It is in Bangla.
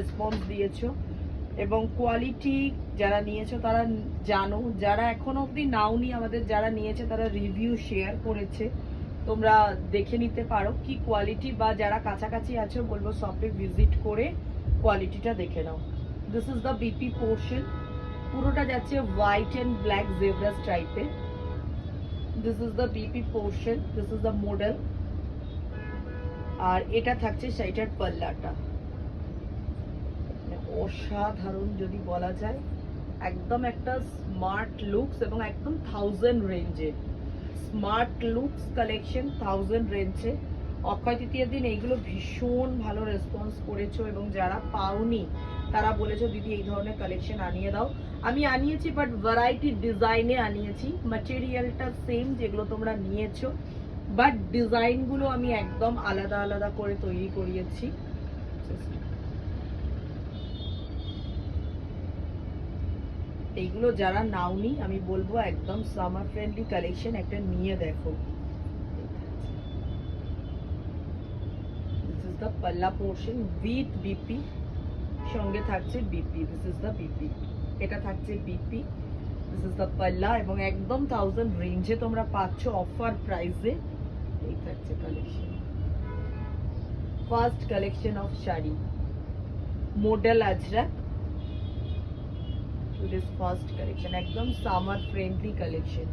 রেসপন্স দিয়েছো এবং কোয়ালিটি যারা নিয়েছো তারা জানো, যারা এখনো অবধি নাওনি আমাদের যারা নিয়েছে তারা রিভিউ শেয়ার করেছে, তোমরা দেখে নিতে পারো কি কোয়ালিটি, বা যারা কাছাকাছি আছো বলবো শপে ভিজিট করে কোয়ালিটিটা দেখে নাও। This is the BP portion, পুরোটা যাচ্ছে হোয়াইট অ্যান্ড ব্ল্যাক জেব্রা স্ট্রাইপে। This is the BP portion, this is the model. আর এটা থাকছে শাড়িটার পাল্লাটা, অসাধারণ যদি বলা যায়, একদম একটা স্মার্ট লুকস এবং একদম 1000 রেঞ্জে স্মার্ট লুকস কালেকশন 1000 রেঞ্জে। অক্ষয় তৃতীয়ার দিন এইগুলো ভীষণ ভালো রেসপন্স করেছো এবং যারা পাওনি তারা বলেছো দিদি এই ধরনের কালেকশন আনিয়ে দাও। আমি আনিয়েছি বাট ভ্যারাইটি ডিজাইনে আনিয়েছি, ম্যাটেরিয়ালটা সেম যেগুলো তোমরা নিয়েছো, বাট ডিজাইনগুলো আমি একদম আলাদা আলাদা করে তৈরি করিয়েছি। এইগুলো যারা নাওনি আমি বলবো একদম সামার ফ্রেন্ডলি কালেকশন, একটা নিয়ে দেখো। দিস ইজ দ্য পাল্লা পোর্শন উইথ বিপি, সঙ্গে থাকছে BP. This is the BP, এটা থাকছে বিপি। দিস ইজ দ্য পাল্লা এবং একদম 1000 রেঞ্জে তোমরা পাচ্ছ অফার প্রাইসে। এই থাকছে collection, first collection of sari model Ajrak. This first collection, ekdam summer friendly collection.